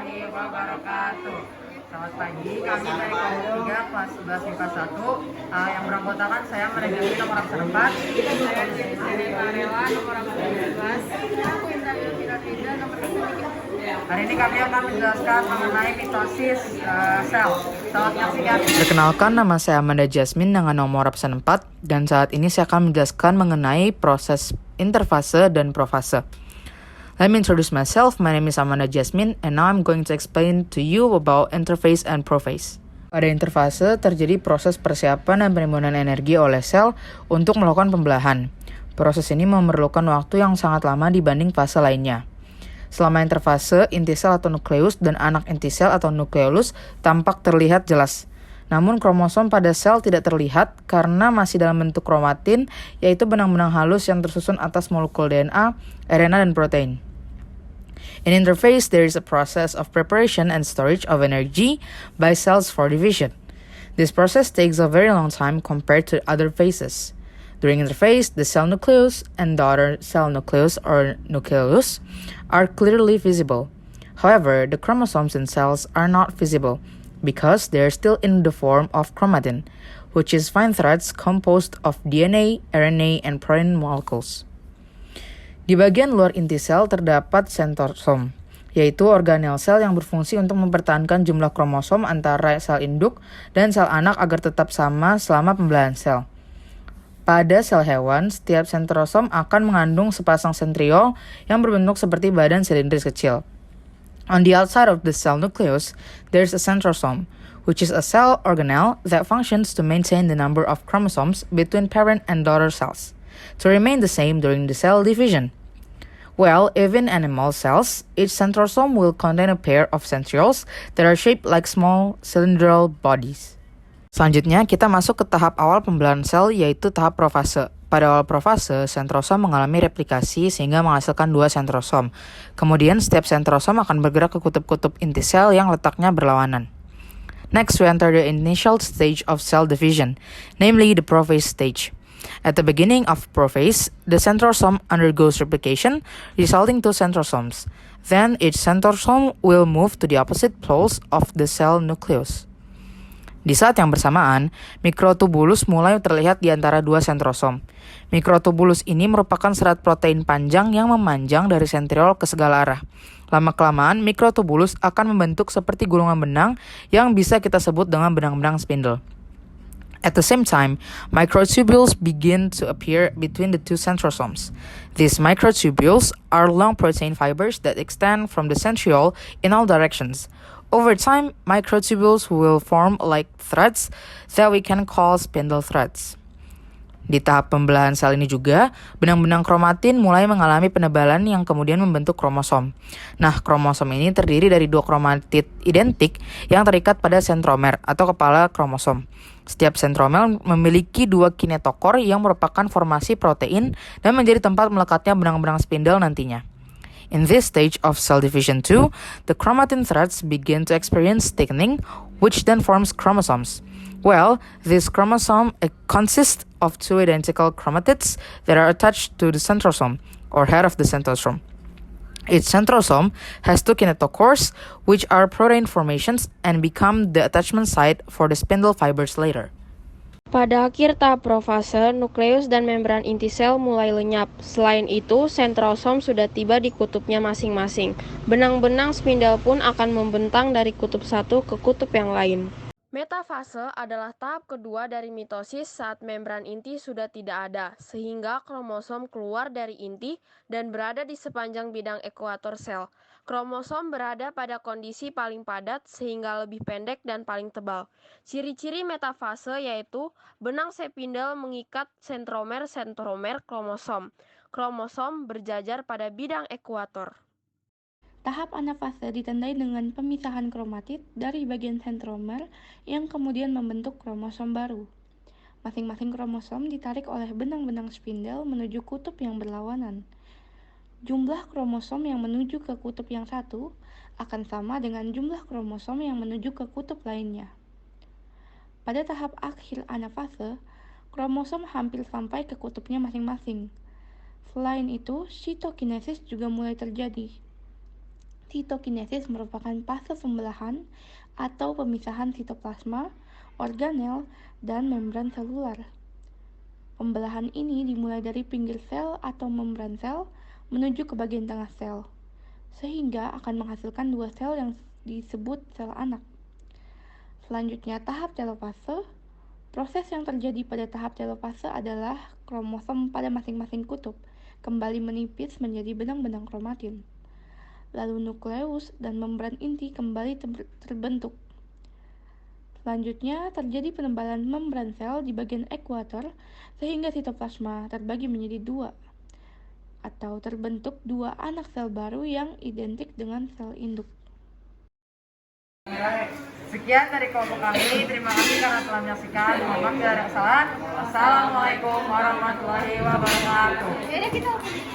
warahmatullahi wabarakatuh. Selamat pagi, kami dari kelompok 3 kelas 11 MIPA 1 yang beranggotakan saya manajemen nomor absen 4. Saya dari Karela nomor absen 11. Aku Indra Elvira Tiza nomor absen 3. Hari ini kami akan menjelaskan mengenai mitosis sel. Selamat menyaksikan. Perkenalkan, nama saya Amanda Jasmine dengan nomor absen 4 dan saat ini saya akan menjelaskan mengenai proses interfase dan profase. Let me introduce myself. My name is Amanda Jasmine and now I'm going to explain to you about interface and prophase. Pada interfase terjadi proses persiapan dan penimbunan energi oleh sel untuk melakukan pembelahan. Proses ini memerlukan waktu yang sangat lama dibanding fase lainnya. Selama interfase, inti sel atau nukleus dan anak inti sel atau nukleolus tampak terlihat jelas. Namun kromosom pada sel tidak terlihat karena masih dalam bentuk kromatin, yaitu benang-benang halus yang tersusun atas molekul DNA, RNA, dan protein. In interphase, there is a process of preparation and storage of energy by cells for division. This process takes a very long time compared to other phases. During interphase, the cell nucleus and daughter cell nucleus or nucleolus are clearly visible. However, the chromosomes in cells are not visible because they are still in the form of chromatin, which is fine threads composed of DNA, RNA, and protein molecules. Di bagian luar inti sel terdapat sentrosom, yaitu organel sel yang berfungsi untuk mempertahankan jumlah kromosom antara sel induk dan sel anak agar tetap sama selama pembelahan sel. Pada sel hewan, setiap sentrosom akan mengandung sepasang sentriol yang berbentuk seperti badan silindris kecil. On the outside of the cell nucleus, there is a centrosome, which is a cell organelle that functions to maintain the number of chromosomes between parent and daughter cells, to remain the same during the cell division. Well, even animal cells, each centrosome will contain a pair of centrioles that are shaped like small cylindrical bodies. Selanjutnya, kita masuk ke tahap awal pembelahan sel, yaitu tahap profase. Pada awal profase, sentrosom mengalami replikasi sehingga menghasilkan 2 sentrosom. Kemudian, setiap sentrosom akan bergerak ke kutub-kutub inti sel yang letaknya berlawanan. Next, we enter the initial stage of cell division, namely the prophase stage. At the beginning of prophase, the centrosome undergoes replication, resulting to centrosomes. Then, each centrosome will move to the opposite poles of the cell nucleus. Di saat yang bersamaan, mikrotubulus mulai terlihat di antara 2 sentrosom. Mikrotubulus ini merupakan serat protein panjang yang memanjang dari sentriol ke segala arah. Lama-kelamaan, mikrotubulus akan membentuk seperti gulungan benang yang bisa kita sebut dengan benang-benang spindle. At the same time, microtubules begin to appear between the 2 centrosomes. These microtubules are long protein fibers that extend from the centriole in all directions. Over time, microtubules will form like threads that we can call spindle threads. Di tahap pembelahan sel ini juga, benang-benang kromatin mulai mengalami penebalan yang kemudian membentuk kromosom. Nah, kromosom ini terdiri dari 2 kromatid identik yang terikat pada sentromer atau kepala kromosom. Setiap sentromer memiliki 2 kinetokor yang merupakan formasi protein dan menjadi tempat melekatnya benang-benang spindle nantinya. In this stage of cell division 2, the chromatin threads begin to experience thickening, which then forms chromosomes. Well, this chromosome consists of 2 identical chromatids that are attached to the centrosome, or head of the centrosome. Each centrosome has 2 kinetocores, which are protein formations and become the attachment site for the spindle fibers later. Pada akhir tahap profase, nukleus dan membran inti sel mulai lenyap. Selain itu, sentrosom sudah tiba di kutubnya masing-masing. Benang-benang spindle pun akan membentang dari kutub satu ke kutub yang lain. Metafase adalah tahap kedua dari mitosis saat membran inti sudah tidak ada, sehingga kromosom keluar dari inti dan berada di sepanjang bidang ekuator sel. Kromosom berada pada kondisi paling padat sehingga lebih pendek dan paling tebal. Ciri-ciri metafase yaitu benang spindle mengikat sentromer kromosom. Kromosom berjajar pada bidang ekuator. Tahap anafase ditandai dengan pemisahan kromatid dari bagian sentromer yang kemudian membentuk kromosom baru. Masing-masing kromosom ditarik oleh benang-benang spindle menuju kutub yang berlawanan. Jumlah kromosom yang menuju ke kutub yang satu akan sama dengan jumlah kromosom yang menuju ke kutub lainnya. Pada tahap akhir anafase, kromosom hampir sampai ke kutubnya masing-masing. Selain itu, sitokinesis juga mulai terjadi. Sitokinesis merupakan fase pembelahan atau pemisahan sitoplasma, organel, dan membran selular. Pembelahan ini dimulai dari pinggir sel atau membran sel menuju ke bagian tengah sel, sehingga akan menghasilkan dua sel yang disebut sel anak. Selanjutnya, tahap telofase. Proses yang terjadi pada tahap telofase adalah kromosom pada masing-masing kutub kembali menipis menjadi benang-benang kromatin. Lalu nukleus dan membran inti kembali terbentuk. Selanjutnya, terjadi penebalan membran sel di bagian ekuator sehingga sitoplasma terbagi menjadi dua, atau terbentuk dua anak sel baru yang identik dengan sel induk. Sekian dari kelompok kami. Terima kasih karena telah menyaksikan. Mohon maaf bila ada kesalahan. Wassalamualaikum warahmatullahi wabarakatuh.